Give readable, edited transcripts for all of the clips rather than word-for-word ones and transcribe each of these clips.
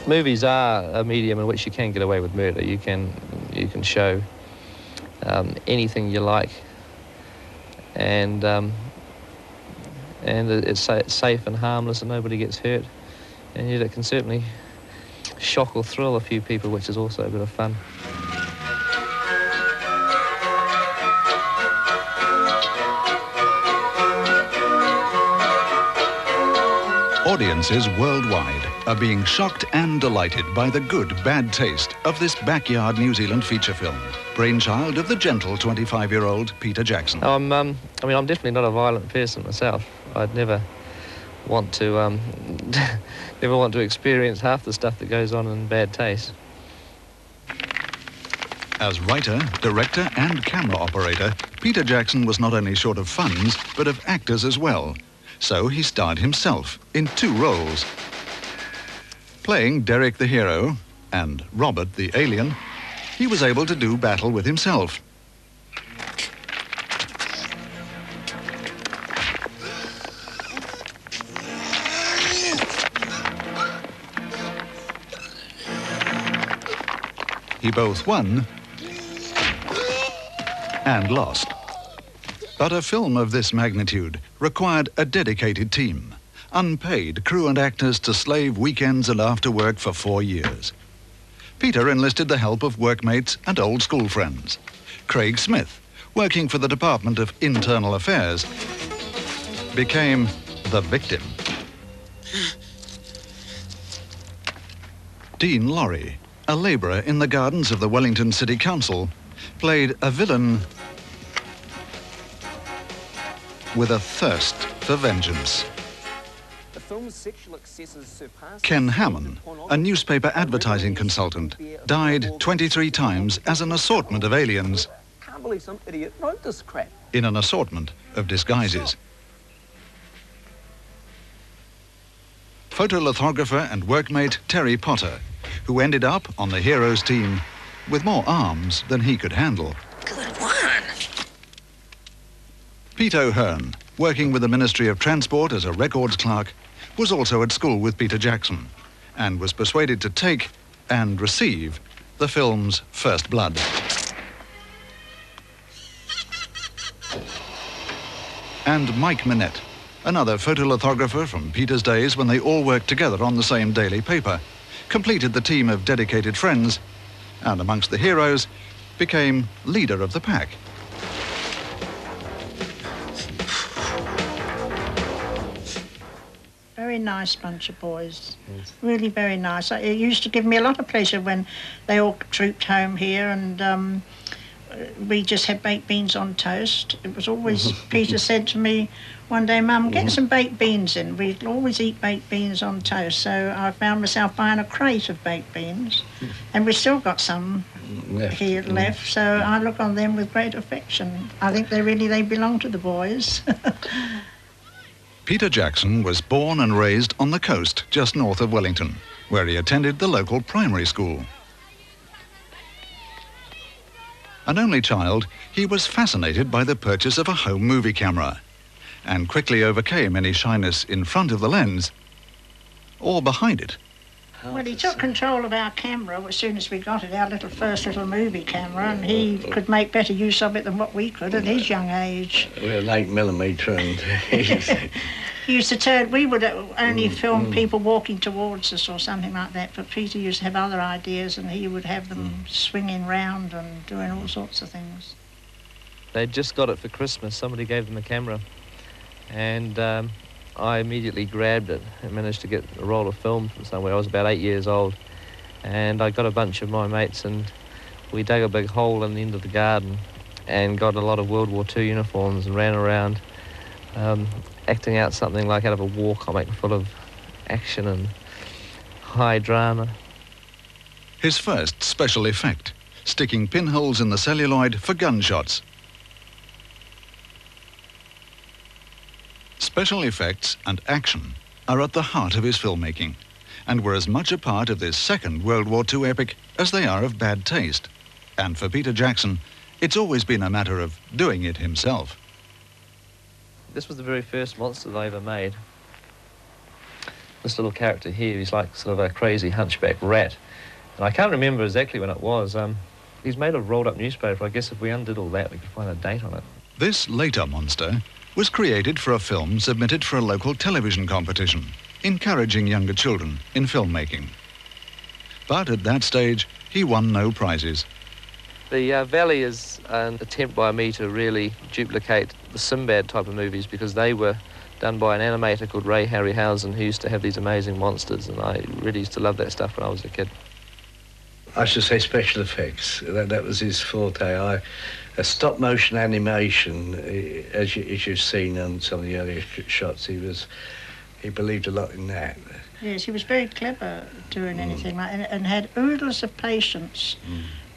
Movies are a medium in which you can get away with murder. You can show anything you like, and it's safe and harmless, and nobody gets hurt. And yet it can certainly shock or thrill a few people, which is also a bit of fun. Audiences worldwide are being shocked and delighted by the good, bad taste of this backyard New Zealand feature film, brainchild of the gentle 25-year-old Peter Jackson. I mean, I'm definitely not a violent person myself. I'd never want to experience half the stuff that goes on in bad taste. As writer, director and camera operator, Peter Jackson was not only short of funds, but of actors as well. So he starred himself in 2 roles. Playing Derek the hero and Robert the alien, he was able to do battle with himself. He both won and lost. But a film of this magnitude required a dedicated team, unpaid crew and actors to slave weekends and after work for 4 years. Peter enlisted the help of workmates and old school friends. Craig Smith, working for the Department of Internal Affairs, became the victim. Dean Laurie, a labourer in the gardens of the Wellington City Council, played a villain with a thirst for vengeance. Ken Hammond, a newspaper advertising consultant, died 23 times as an assortment of aliens. Can't believe some idiot wrote this crap. In an assortment of disguises. Photolithographer and workmate Terry Potter, who ended up on the hero's team with more arms than he could handle. Good one. Pete O'Hearn, working with the Ministry of Transport as a records clerk, was also at school with Peter Jackson and was persuaded to take and receive the film's first blood. And Mike Minette, another photolithographer from Peter's days when they all worked together on the same daily paper, completed the team of dedicated friends and amongst the heroes became leader of the pack. Very nice bunch of boys, really very nice. It used to give me a lot of pleasure when they all trooped home here and we just had baked beans on toast. It was always, Peter said to me one day, Mum, get some baked beans in. We'd always eat baked beans on toast, so I found myself buying a crate of baked beans and we've still got some here left, so I look on them with great affection. I think they belong to the boys. Peter Jackson was born and raised on the coast just north of Wellington, where he attended the local primary school. An only child, he was fascinated by the purchase of a home movie camera and quickly overcame any shyness in front of the lens or behind it. Well, he took control of our camera as soon as we got it, our first little movie camera, and he could make better use of it than what we could at his young age. We're 8mm and He used to turn, we would only film people walking towards us or something like that, but Peter used to have other ideas and he would have them swinging round and doing all sorts of things. They just got it for Christmas. Somebody gave them a camera and I immediately grabbed it and managed to get a roll of film from somewhere. I was about 8 years old and I got a bunch of my mates and we dug a big hole in the end of the garden and got a lot of World War II uniforms and ran around acting out something like out of a war comic full of action and high drama. His first special effect, sticking pinholes in the celluloid for gunshots. Special effects and action are at the heart of his filmmaking and were as much a part of this second World War II epic as they are of bad taste. And for Peter Jackson, it's always been a matter of doing it himself. This was the very first monster that I ever made. this little character here, he's like sort of a crazy hunchback rat. And I can't remember exactly when it was. He's made of rolled up newspaper. I guess if we undid all that, we could find a date on it. This later monster was created for a film submitted for a local television competition, encouraging younger children in filmmaking. But at that stage, he won no prizes. The Valley is an attempt by me to really duplicate the Sinbad type of movies, because they were done by an animator called Ray Harryhausen, who used to have these amazing monsters, and I really used to love that stuff when I was a kid. I should say special effects. That was his forte. A stop-motion animation, as you've seen on some of the earlier shots, he believed a lot in that. Yes, he was very clever doing anything like that, and had oodles of patience.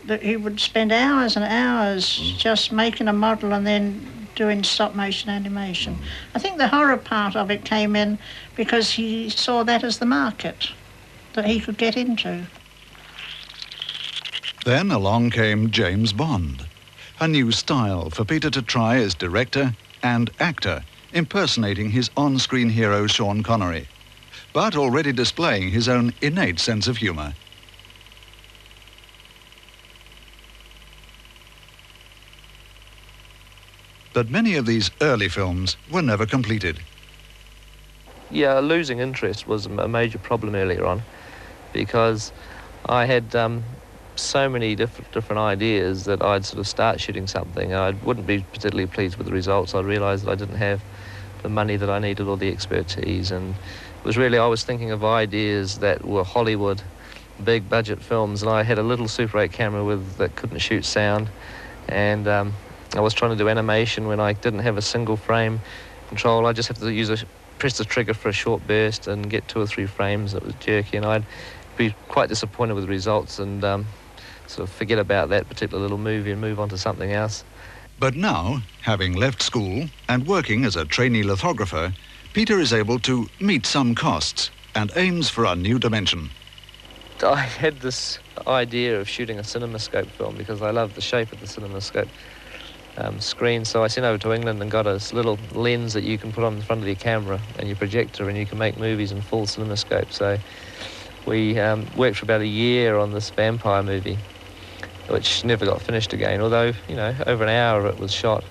That he would spend hours and hours just making a model and then doing stop-motion animation. I think the horror part of it came in because he saw that as the market that he could get into. Then along came James Bond, a new style for Peter to try as director and actor, impersonating his on-screen hero Sean Connery, but already displaying his own innate sense of humour. But many of these early films were never completed. Yeah, losing interest was a major problem earlier on, because I had so many different ideas that I'd sort of start shooting something and I wouldn't be particularly pleased with the results. I'd realise that I didn't have the money that I needed or the expertise, and it was really, I was thinking of ideas that were Hollywood, big budget films, and I had a little Super 8 camera that couldn't shoot sound, and I was trying to do animation when I didn't have a single frame control. I just had to press the trigger for a short burst and get 2 or 3 frames. It was jerky, and I'd be quite disappointed with the results and sort of forget about that particular little movie and move on to something else. But now, having left school and working as a trainee lithographer, Peter is able to meet some costs and aims for a new dimension. I had this idea of shooting a CinemaScope film because I love the shape of the CinemaScope screen, so I sent over to England and got a little lens that you can put on the front of your camera and your projector, and you can make movies in full CinemaScope. So we worked for about a year on this vampire movie, which never got finished again, although, you know, over an hour of it was shot.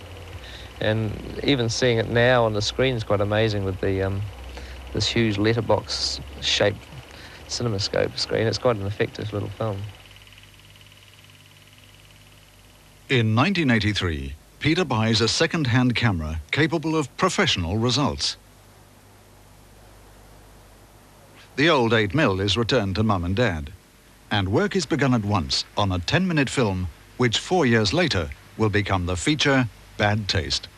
And even seeing it now on the screen is quite amazing with the this huge letterbox-shaped CinemaScope screen. It's quite an effective little film. In 1983, Peter buys a second-hand camera capable of professional results. The old 8mm is returned to Mum and Dad, and work is begun at once on a 10-minute film which 4 years later will become the feature Bad Taste.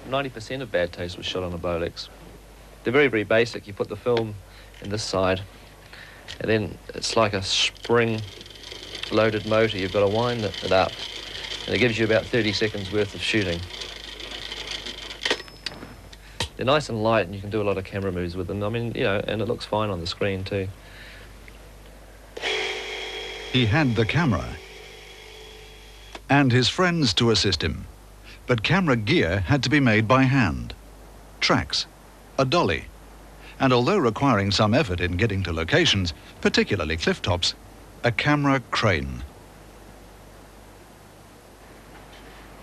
90% of Bad Taste was shot on a Bolex. They're very, very basic. You put the film in this side, and then it's like a spring-loaded motor. You've got to wind it up, and it gives you about 30 seconds worth of shooting. They're nice and light, and you can do a lot of camera moves with them. I mean, you know, and it looks fine on the screen too. He had the camera and his friends to assist him, but camera gear had to be made by hand. Tracks, a dolly, and although requiring some effort in getting to locations, particularly cliff tops, a camera crane.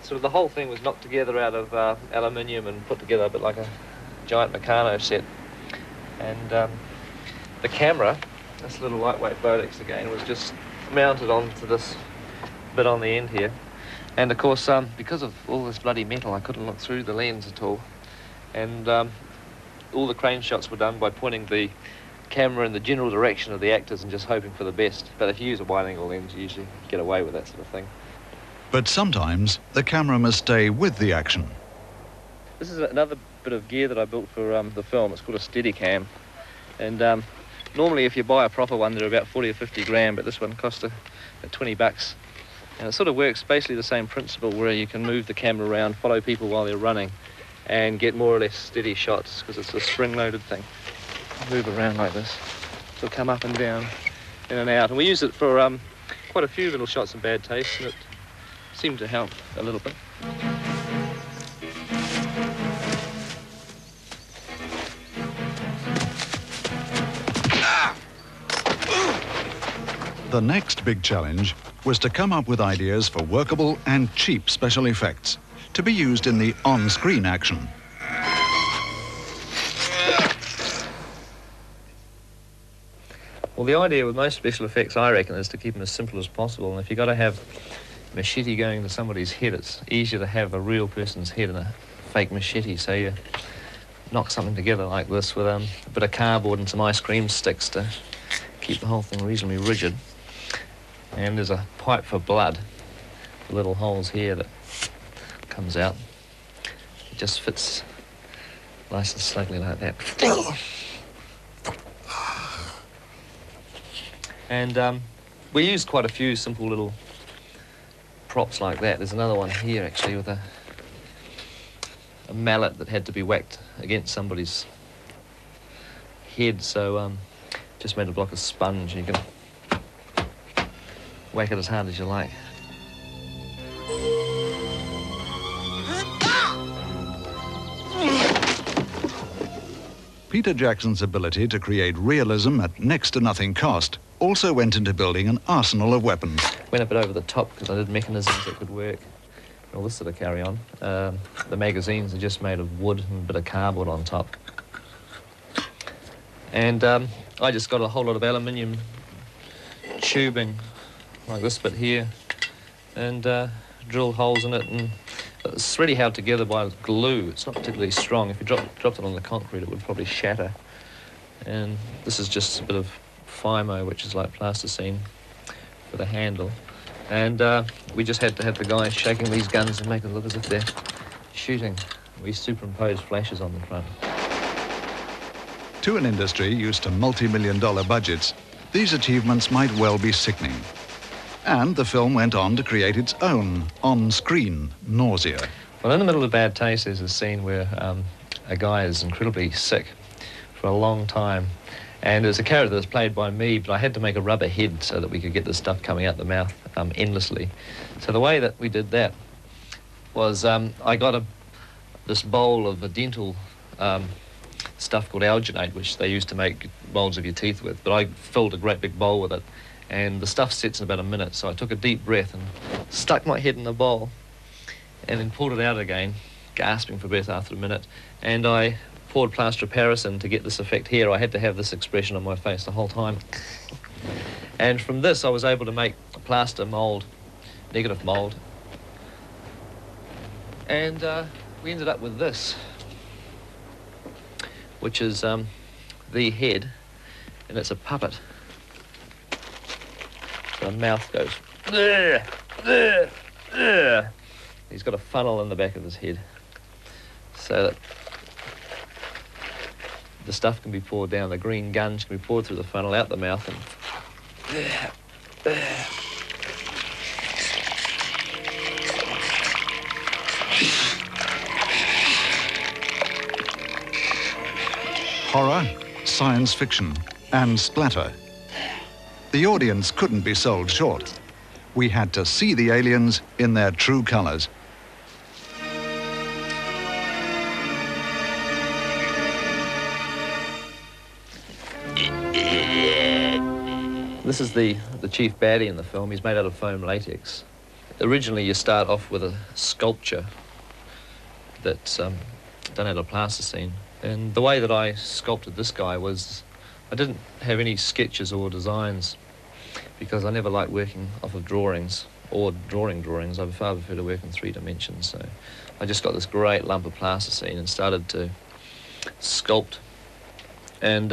Sort of the whole thing was knocked together out of aluminium and put together a bit like a giant Meccano set. And the camera, this little lightweight Bolex again, was just mounted onto this bit on the end here. And of course, because of all this bloody metal, I couldn't look through the lens at all. And all the crane shots were done by pointing the camera in the general direction of the actors and just hoping for the best. But if you use a wide-angle lens, you usually get away with that sort of thing. But sometimes the camera must stay with the action. This is another bit of gear that I built for the film. It's called a Steadicam. And normally if you buy a proper one, they're about 40 or 50 grand, but this one cost about 20 bucks. And it sort of works basically the same principle, where you can move the camera around, follow people while they're running, and get more or less steady shots, because it's a spring-loaded thing. Move around like this. So it'll come up and down, in and out. And we use it for quite a few little shots of Bad Taste, and it seemed to help a little bit. The next big challenge was to come up with ideas for workable and cheap special effects to be used in the on-screen action. Well, the idea with most special effects, I reckon, is to keep them as simple as possible. And if you've got to have machete going into somebody's head, it's easier to have a real person's head than a fake machete. So you knock something together like this with a bit of cardboard and some ice cream sticks to keep the whole thing reasonably rigid. And there's a pipe for blood, little holes here that comes out. It just fits nice and snugly like that. And we used quite a few simple little props like that. There's another one here, actually, with a mallet that had to be whacked against somebody's head. So just made a block of sponge. You can whack it as hard as you like. Peter Jackson's ability to create realism at next to nothing cost also went into building an arsenal of weapons. Went a bit over the top because I did mechanisms that could work. All this sort of carry on. The magazines are just made of wood and a bit of cardboard on top. And I just got a whole lot of aluminium tubing, like this bit here, and drilled holes in it, and it's really held together by glue. It's not particularly strong. If you dropped it on the concrete, it would probably shatter. And this is just a bit of Fimo, which is like plasticine for the handle. And we just had to have the guys shaking these guns and make it look as if they're shooting. We superimposed flashes on the front. To an industry used to multi-million-dollar budgets, these achievements might well be sickening. And the film went on to create its own on-screen nausea. Well, in the middle of Bad Taste, there's a scene where a guy is incredibly sick for a long time. And there's a character that's played by me, but I had to make a rubber head so that we could get the stuff coming out the mouth endlessly. So the way that we did that was I got this bowl of a dental stuff called alginate, which they used to make molds of your teeth with, but I filled a great big bowl with it, and the stuff sets in about a minute. So I took a deep breath and stuck my head in the bowl and then pulled it out again, gasping for breath after a minute, and I poured plaster of Paris in to get this effect here. I had to have this expression on my face the whole time. And from this, I was able to make a plaster mould, negative mould. And we ended up with this, which is the head, and it's a puppet. So the mouth goes, "Ugh, ugh, ugh." He's got a funnel in the back of his head, so that the stuff can be poured down, the green gunge can be poured through the funnel, out the mouth, and Horror, science fiction, and splatter. The audience couldn't be sold short. We had to see the aliens in their true colours. This is the chief baddie in the film. He's made out of foam latex. Originally, you start off with a sculpture that's done out of plasticine. And the way that I sculpted this guy was, I didn't have any sketches or designs because I never liked working off of drawings or drawing drawings. I far prefer to work in 3 dimensions. So I just got this great lump of plasticine and started to sculpt. And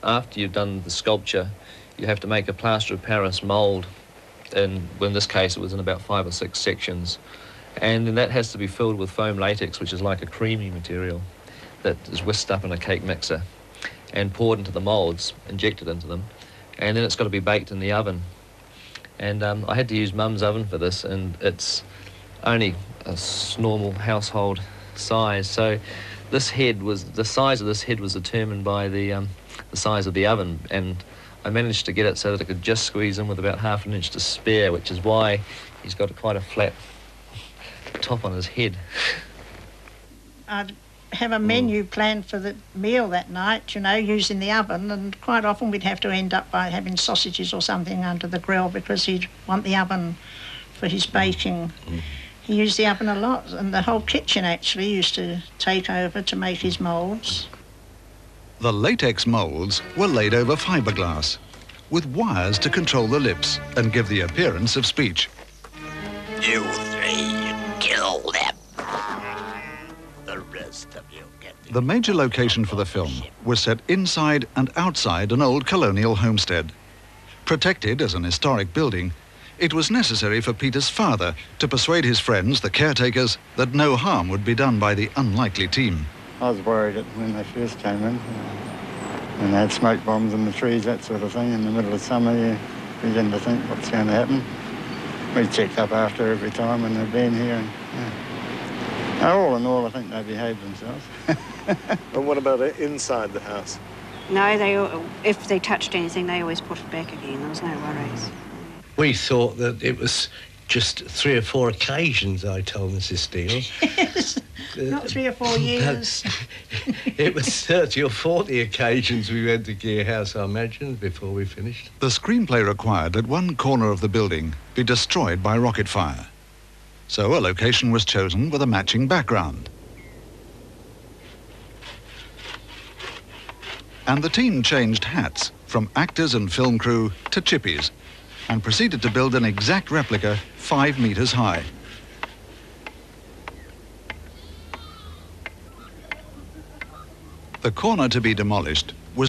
after you've done the sculpture, you have to make a plaster of Paris mould, and in this case it was in about 5 or 6 sections, and then that has to be filled with foam latex, which is like a creamy material that is whisked up in a cake mixer and poured into the moulds, injected into them, and then it's got to be baked in the oven. And I had to use Mum's oven for this, and it's only a normal household size, so the size of this head was determined by the size of the oven, and I managed to get it so that it could just squeeze in with about ½ an inch to spare, which is why he's got quite a flat top on his head. I'd have a menu planned for the meal that night, you know, using the oven, and quite often we'd have to end up by having sausages or something under the grill because he'd want the oven for his baking. He used the oven a lot, and the whole kitchen actually used to take over to make his moulds. The latex moulds were laid over fiberglass, with wires to control the lips and give the appearance of speech. You three, kill them. The rest of you get The major location for the film was set inside and outside an old colonial homestead. Protected as an historic building, it was necessary for Peter's father to persuade his friends, the caretakers, that no harm would be done by the unlikely team. I was worried that when they first came in, and they had smoke bombs in the trees, that sort of thing, in the middle of summer, you begin to think what's going to happen. We checked up after every time when they'd been here. And, all in all, I think they behaved themselves. And what about inside the house? No, if they touched anything, they always put it back again. There was no worries. We thought that it was just 3 or 4 occasions, I told Mrs. Steele. Yes, not 3 or 4 years. It was 30 or 40 occasions we went to Gear House, I imagine, before we finished. The screenplay required that one corner of the building be destroyed by rocket fire. So a location was chosen with a matching background. And the team changed hats from actors and film crew to chippies and proceeded to build an exact replica 5 meters high. The corner to be demolished was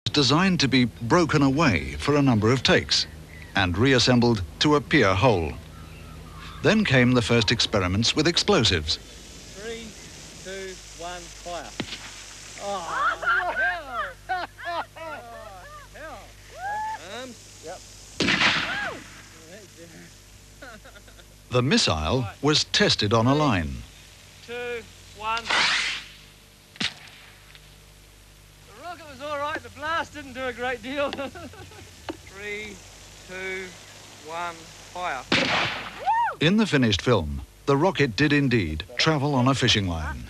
designed to be broken away for a number of takes and reassembled to appear whole. Then came the first experiments with explosives. 3, 2, 1, fire. The missile was tested on a line. 2, 1. The rocket was all right, the blast didn't do a great deal. 3, 2, 1, fire. In the finished film, the rocket did indeed travel on a fishing line.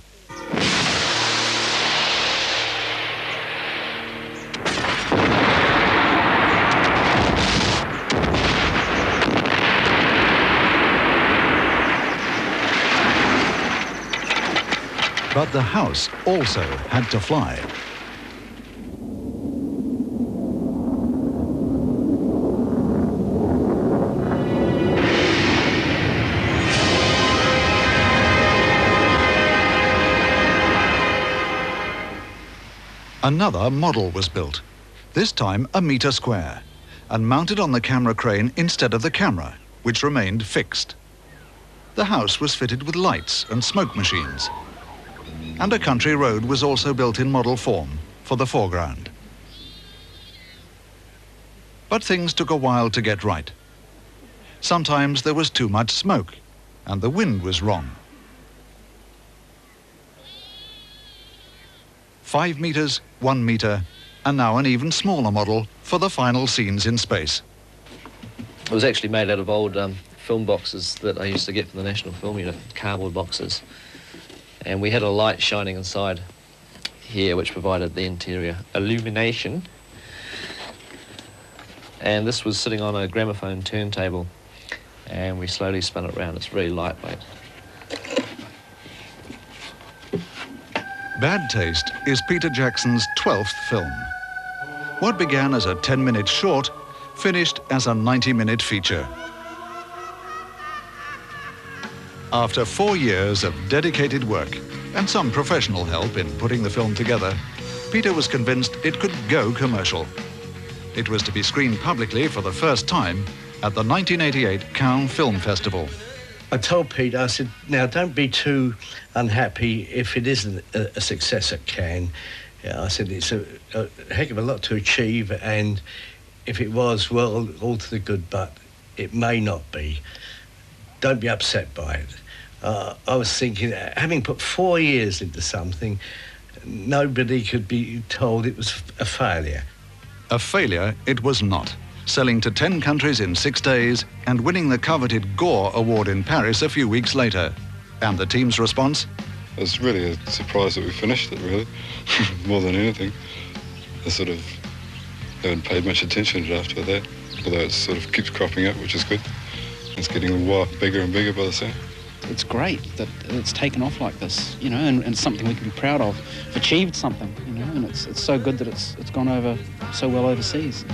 But the house also had to fly. Another model was built, this time a metre square, and mounted on the camera crane instead of the camera, which remained fixed. The house was fitted with lights and smoke machines, and a country road was also built in model form for the foreground. But things took a while to get right. Sometimes there was too much smoke, and the wind was wrong. 5 meters, 1 meter, and now an even smaller model for the final scenes in space. It was actually made out of old film boxes that I used to get from the National Film Unit, cardboard boxes. And we had a light shining inside here which provided the interior illumination. And this was sitting on a gramophone turntable, and we slowly spun it around. It's very lightweight. Bad Taste is Peter Jackson's 12th film. What began as a 10-minute short finished as a 90-minute feature. After 4 years of dedicated work and some professional help in putting the film together, Peter was convinced it could go commercial. It was to be screened publicly for the first time at the 1988 Cannes Film Festival. I told Pete, I said, now don't be too unhappy if it isn't a success at Cannes. Yeah, I said, it's a heck of a lot to achieve, and if it was, well, all to the good, but it may not be. Don't be upset by it. I was thinking, having put 4 years into something, nobody could be told it was a failure. A failure it was not, selling to 10 countries in 6 days and winning the coveted Gore Award in Paris a few weeks later. And the team's response? It was really a surprise that we finished it, really, more than anything. I sort of haven't paid much attention to it after that, although it sort of keeps cropping up, which is good. It's getting bigger and bigger by the sound. It's great that it's taken off like this, you know, and it's something we can be proud of. We've achieved something, you know, and it's so good that it's gone over so well overseas.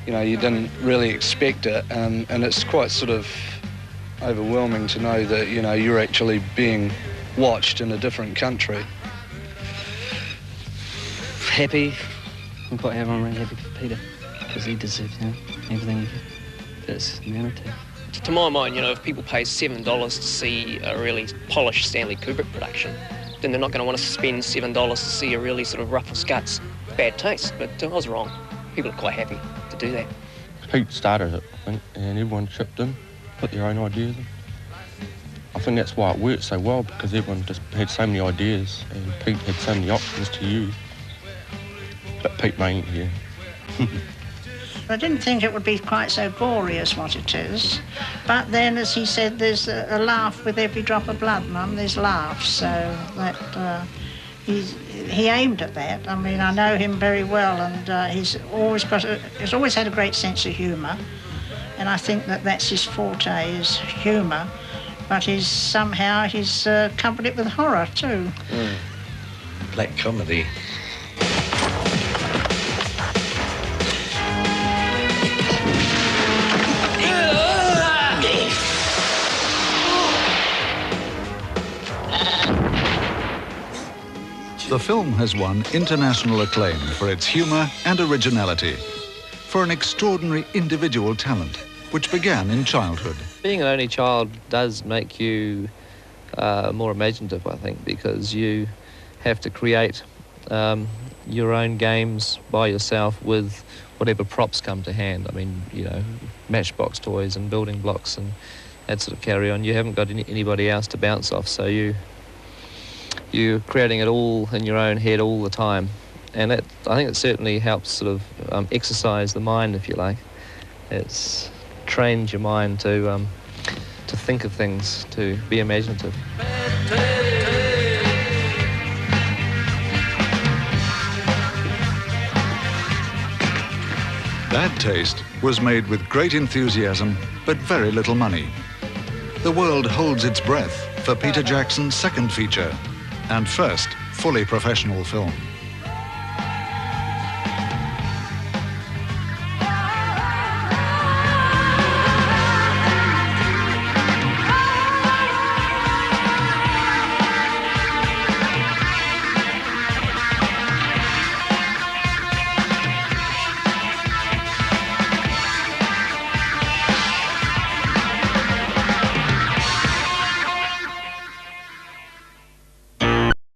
You know, you didn't really expect it, and it's quite sort of overwhelming to know that, you know, you're actually being watched in a different country. Happy. I'm quite happy. I'm really happy for Peter, because he deserves, you know, everything that's humanity. To my mind, you know, if people pay $7 to see a really polished Stanley Kubrick production, then they're not going to want to spend $7 to see a really sort of ruffles guts bad taste. But I was wrong. People are quite happy to do that. Pete started it, I think, and everyone chipped in, put their own ideas in. I think that's why it worked so well, because everyone just had so many ideas and Pete had so many options to use. But Pete made it, yeah. I didn't think it would be quite so gory as what it is. But then, as he said, there's a laugh with every drop of blood, Mum. There's laughs, so that he aimed at that. I mean, I know him very well, and he's always had a great sense of humour. And I think that's his forte, is humour. But he's covered it with horror too. Black comedy. The film has won international acclaim for its humour and originality, for an extraordinary individual talent, which began in childhood. Being an only child does make you more imaginative, I think, because you have to create your own games by yourself with whatever props come to hand. I mean, you know, matchbox toys and building blocks and that sort of carry on. You haven't got anybody else to bounce off, so you're creating it all in your own head all the time. And I think it certainly helps sort of exercise the mind, if you like. It's trains your mind to think of things, to be imaginative. Bad Taste was made with great enthusiasm, but very little money. The world holds its breath for Peter Jackson's second feature and first fully professional film.